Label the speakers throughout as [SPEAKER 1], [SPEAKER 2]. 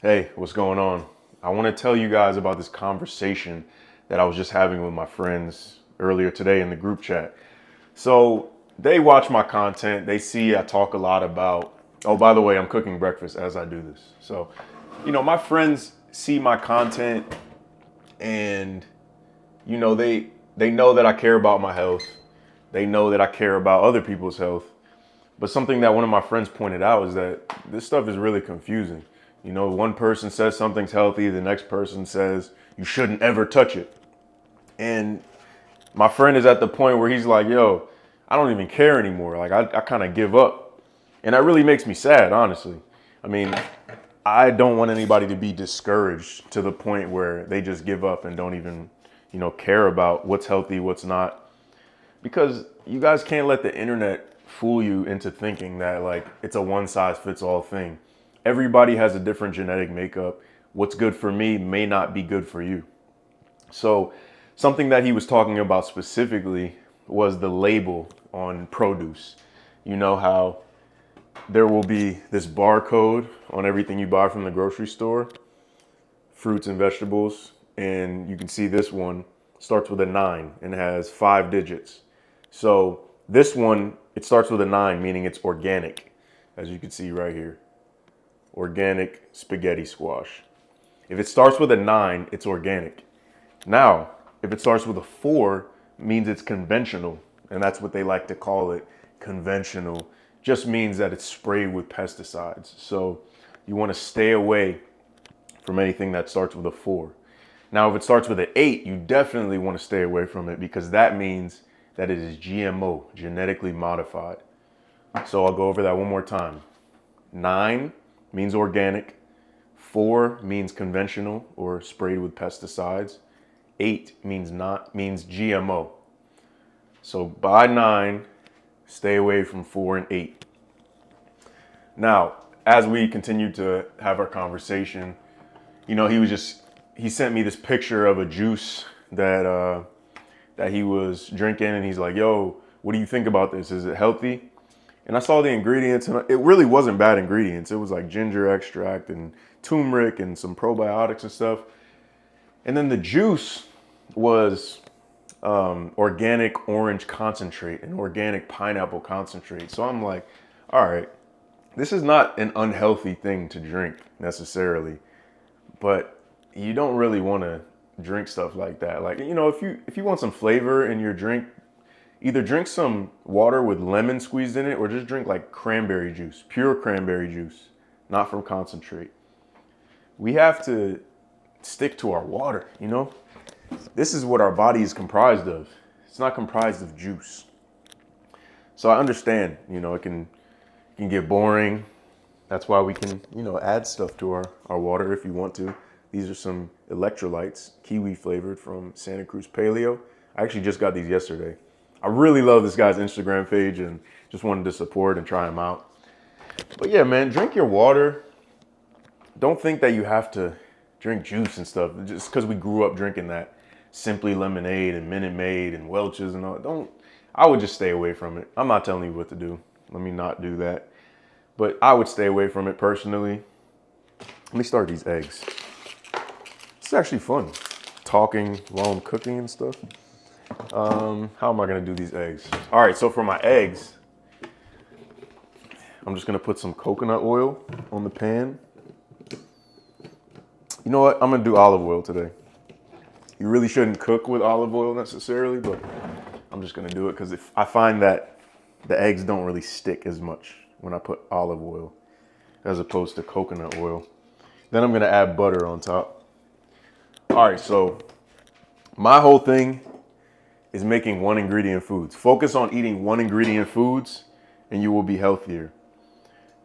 [SPEAKER 1] Hey, what's going on? I want to tell you guys about this conversation that I was just having with my friends earlier today in the group chat. So they watch my content, they see I talk a lot about, oh, by the way, I'm cooking breakfast as I do this. So, my friends see my content and, they know that I care about my health. They know that I care about other people's health. But something that one of my friends pointed out is that this stuff is really confusing. One person says something's healthy, the next person says you shouldn't ever touch it. And my friend is at the point where he's like, yo, I don't even care anymore. Like, I kind of give up. And that really makes me sad, honestly. I mean, I don't want anybody to be discouraged to the point where they just give up and don't even, care about what's healthy, what's not. Because you guys can't let the internet fool you into thinking that like it's a one size fits all thing. Everybody has a different genetic makeup. What's good for me may not be good for you. So something that he was talking about specifically was the label on produce. You know how there will be this barcode on everything you buy from the grocery store, fruits and vegetables, and you can see this one starts with a 9 and has 5 digits. So this one, it starts with a 9, meaning it's organic, as you can see right here. Organic spaghetti squash. If it starts with a 9, it's organic. Now, if it starts with a 4, means it's conventional, and that's what they like to call it, conventional. Just means that it's sprayed with pesticides. So you want to stay away from anything that starts with a 4. Now, if it starts with an 8, you definitely want to stay away from it because that means that it is GMO, genetically modified. So I'll go over that one more time. 9 means organic. 4 means conventional or sprayed with pesticides. 8 means GMO. So by 9, stay away from 4 and 8. Now, as we continued to have our conversation, he sent me this picture of a juice that he was drinking, and he's like, "Yo, what do you think about this? Is it healthy?" And I saw the ingredients, and it really wasn't bad ingredients. It was like ginger extract and turmeric and some probiotics and stuff. And then the juice was organic orange concentrate and organic pineapple concentrate. So I'm like, all right, this is not an unhealthy thing to drink necessarily, but you don't really want to drink stuff like that. Like, if you want some flavor in your drink, either drink some water with lemon squeezed in it or just drink like cranberry juice, pure cranberry juice, not from concentrate. We have to stick to our water. This is what our body is comprised of. It's not comprised of juice. So I understand, it can get boring. That's why we can, add stuff to our water if you want to. These are some electrolytes, kiwi flavored from Santa Cruz Paleo. I actually just got these yesterday. I really love this guy's Instagram page and just wanted to support and try him out. But yeah, man, drink your water. Don't think that you have to drink juice and stuff just because we grew up drinking that Simply Lemonade and Minute Maid and Welch's and all. I would just stay away from it. I'm not telling you what to do. Let me not do that. But I would stay away from it personally. Let me start these eggs. It's actually fun talking while I'm cooking and stuff. How am I gonna do these eggs? All right, so for my eggs, I'm just gonna put some coconut oil on the pan. You know what? I'm gonna do olive oil today. You really shouldn't cook with olive oil necessarily, but I'm just gonna do it because if I find that the eggs don't really stick as much when I put olive oil as opposed to coconut oil. Then I'm gonna add butter on top. All right, so my whole thing is making one ingredient foods. Focus on eating one ingredient foods and you will be healthier.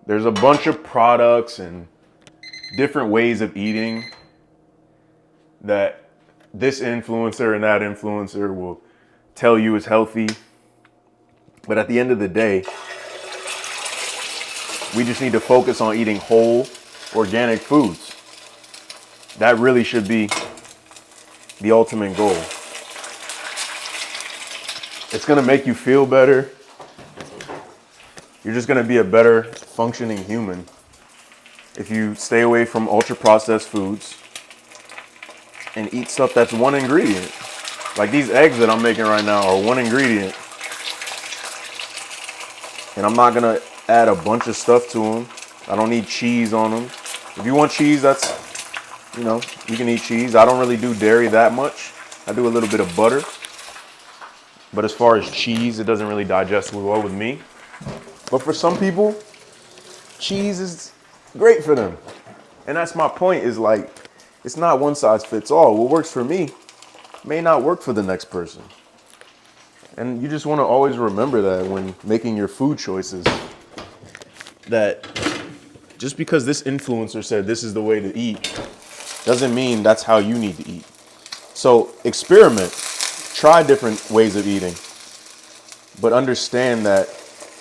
[SPEAKER 1] There's a bunch of products and different ways of eating that this influencer and that influencer will tell you is healthy. But at the end of the day, we just need to focus on eating whole, organic foods. That really should be the ultimate goal. It's gonna make you feel better. You're just gonna be a better functioning human if you stay away from ultra processed foods and eat stuff that's one ingredient. Like these eggs that I'm making right now are one ingredient. And I'm not gonna add a bunch of stuff to them. I don't need cheese on them. If you want cheese, that's, you can eat cheese. I don't really do dairy that much. I do a little bit of butter. But as far as cheese, it doesn't really digest well with me. But for some people, cheese is great for them. And that's my point, is like, it's not one size fits all. What works for me may not work for the next person. And you just want to always remember that when making your food choices, that just because this influencer said this is the way to eat, doesn't mean that's how you need to eat. So experiment, try different ways of eating, but understand that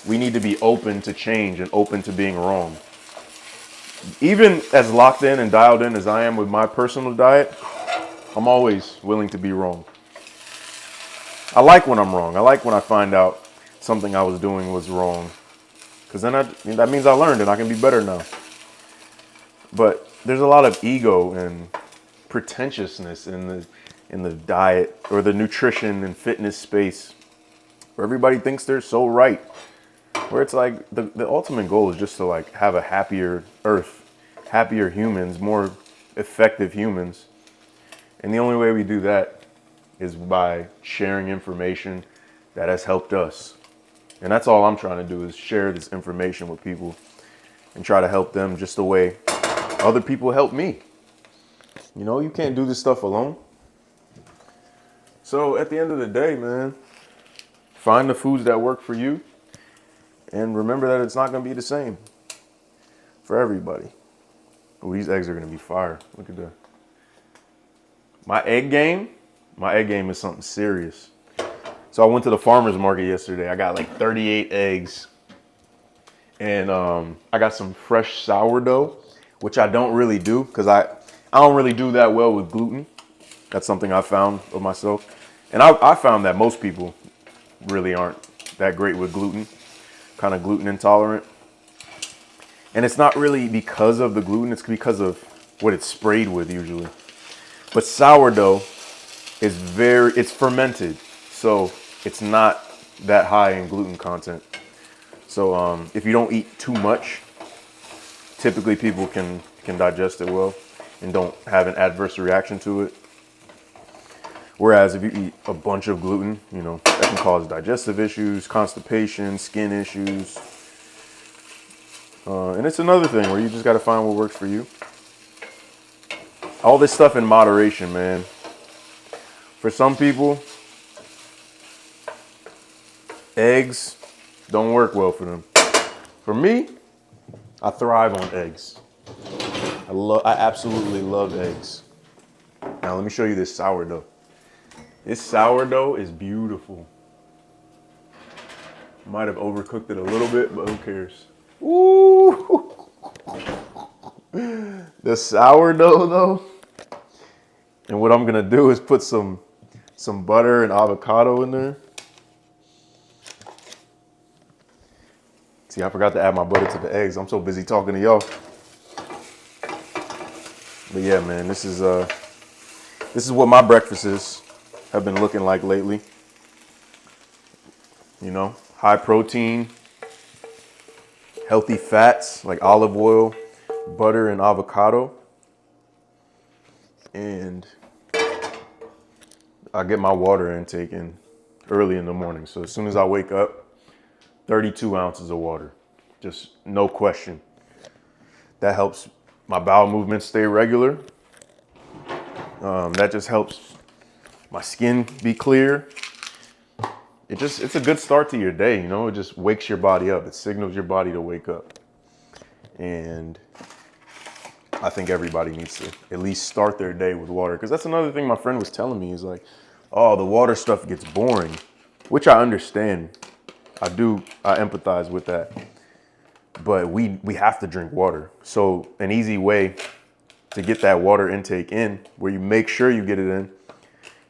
[SPEAKER 1] we need to be open to change and open to being wrong. Even as locked in and dialed in as I am with my personal diet, I'm always willing to be wrong. I like when I'm wrong. I like when I find out something I was doing was wrong, because then that means I learned and I can be better now. But there's a lot of ego and pretentiousness in the diet or the nutrition and fitness space, where everybody thinks they're so right. Where it's like the ultimate goal is just to like have a happier earth, happier humans, more effective humans. And the only way we do that is by sharing information that has helped us. And that's all I'm trying to do, is share this information with people and try to help them just the way other people help me. You can't do this stuff alone. So at the end of the day, man, find the foods that work for you. And remember that it's not going to be the same for everybody. Oh, these eggs are going to be fire. Look at that. My egg game is something serious. So I went to the farmer's market yesterday. I got like 38 eggs. And I got some fresh sourdough, which I don't really do because I don't really do that well with gluten. That's something I found of myself. And I found that most people really aren't that great with gluten, kind of gluten intolerant. And it's not really because of the gluten, it's because of what it's sprayed with usually. But sourdough it's fermented, so it's not that high in gluten content. So if you don't eat too much, typically people can digest it well and don't have an adverse reaction to it. Whereas if you eat a bunch of gluten, that can cause digestive issues, constipation, skin issues. And it's another thing where you just got to find what works for you. All this stuff in moderation, man. For some people, eggs don't work well for them. For me, I thrive on eggs. I absolutely love eggs. Now let me show you this sourdough. This sourdough is beautiful. Might have overcooked it a little bit, but who cares? Ooh. The sourdough though. And what I'm gonna do is put some butter and avocado in there. See, I forgot to add my butter to the eggs. I'm so busy talking to y'all. But yeah, man, this is what my breakfasts have been looking like lately. High protein, healthy fats like olive oil, butter, and avocado. And I get my water intake in early in the morning. So as soon as I wake up, 32 ounces of water, just no question. That helps my bowel movements stay regular. That just helps my skin be clear. It's a good start to your day, it just wakes your body up. It signals your body to wake up. And I think everybody needs to at least start their day with water. Because that's another thing my friend was telling me is like, oh, the water stuff gets boring, which I understand. I empathize with that. But we have to drink water. So an easy way to get that water intake in, where you make sure you get it in,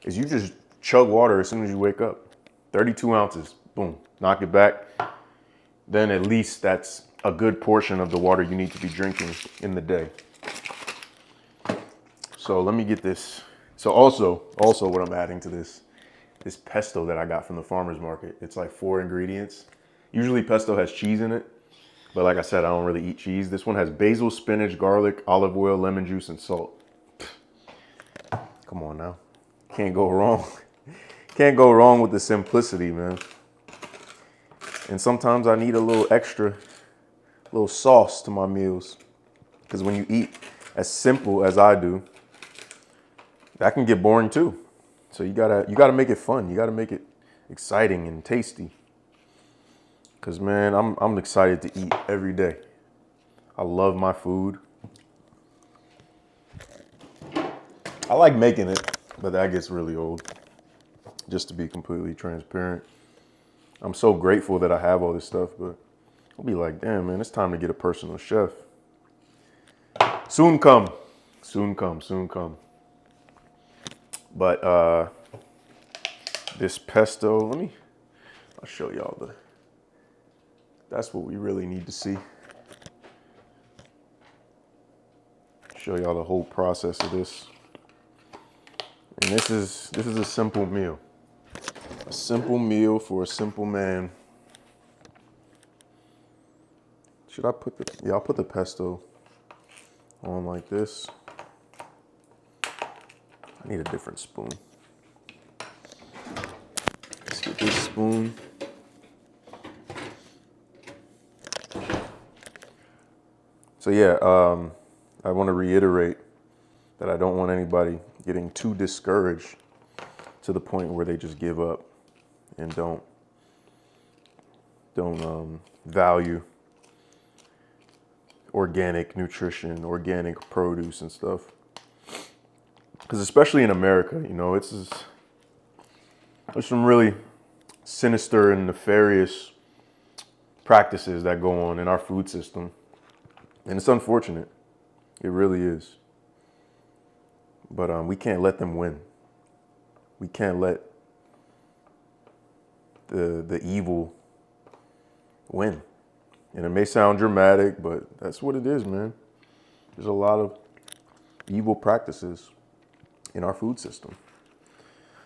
[SPEAKER 1] is you just chug water as soon as you wake up. 32 ounces, boom, knock it back. Then at least that's a good portion of the water you need to be drinking in the day. So let me get this. So also what I'm adding to this pesto that I got from the farmer's market. It's like 4 ingredients. Usually pesto has cheese in it, but like I said, I don't really eat cheese. This one has basil, spinach, garlic, olive oil, lemon juice, and salt. Come on now. Can't go wrong. Can't go wrong with the simplicity, man. And sometimes I need a little extra, little sauce to my meals. Because when you eat as simple as I do, that can get boring too. So you gotta make it fun. You gotta make it exciting and tasty. Cause man, I'm excited to eat every day. I love my food. I like making it, but that gets really old. Just to be completely transparent. I'm so grateful that I have all this stuff, but I'll be like, damn man, it's time to get a personal chef. Soon come. Soon come, soon come. But this pesto, I'll show y'all that's what we really need to see. Show y'all the whole process of this. And this is a simple meal. A simple meal for a simple man. Should I put I'll put the pesto on like this. I need a different spoon. Let's get this spoon. So yeah, I want to reiterate that I don't want anybody getting too discouraged to the point where they just give up and don't value organic nutrition, organic produce and stuff. Because especially in America, there's some really sinister and nefarious practices that go on in our food system. And it's unfortunate. It really is. But we can't let them win. We can't let the evil win. And it may sound dramatic, but that's what it is, man. There's a lot of evil practices in our food system.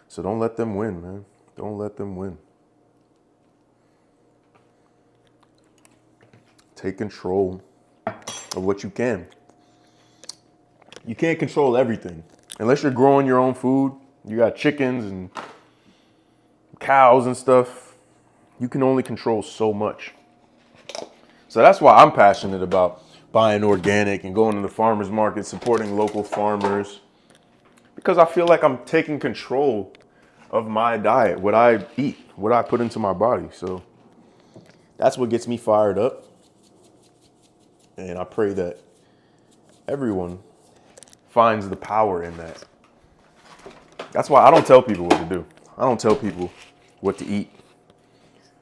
[SPEAKER 1] So don't let them win, man. Don't let them win. Take control of what you can. You can't control everything. Unless you're growing your own food, you got chickens and cows and stuff, you can only control so much. So that's why I'm passionate about buying organic and going to the farmers market, supporting local farmers. Because I feel like I'm taking control of my diet, what I eat, what I put into my body. So that's what gets me fired up. And I pray that everyone finds the power in that. That's why I don't tell people what to do. I don't tell people what to eat.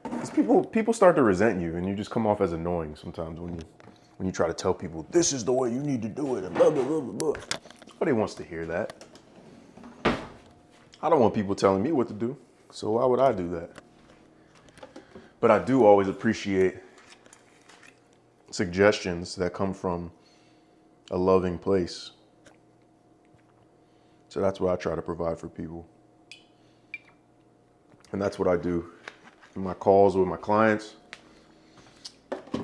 [SPEAKER 1] Because people start to resent you and you just come off as annoying sometimes when you try to tell people this is the way you need to do it and blah, blah, blah, blah, blah. Nobody wants to hear that. I don't want people telling me what to do. So why would I do that? But I do always appreciate suggestions that come from a loving place. So that's what I try to provide for people. And that's what I do in my calls with my clients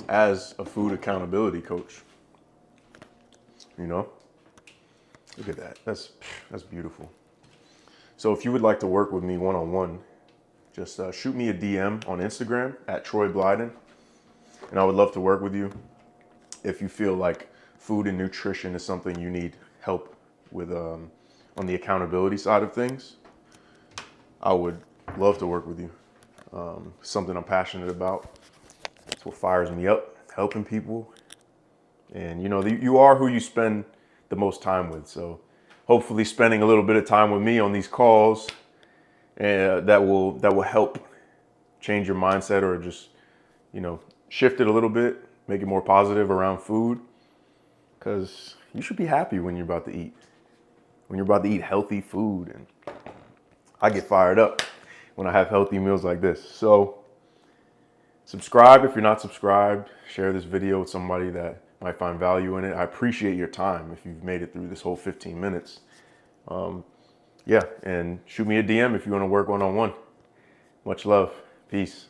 [SPEAKER 1] as a food accountability coach. Look at that. That's beautiful. So if you would like to work with me one-on-one, just shoot me a DM on Instagram at Troy Blyden. And I would love to work with you. If you feel like food and nutrition is something you need help with on the accountability side of things, I would love to work with you. Something I'm passionate about. It's what fires me up, helping people. And you are who you spend the most time with. So hopefully spending a little bit of time with me on these calls, that will help change your mindset or just, shift it a little bit, make it more positive around food. Because you should be happy when you're about to eat. When you're about to eat healthy food. And I get fired up when I have healthy meals like this. So Subscribe if you're not subscribed. Share this video with somebody that might find value in it. I appreciate your time if you've made it through this whole 15 minutes. Yeah, and shoot me a DM if you want to work one-on-one. Much love. Peace.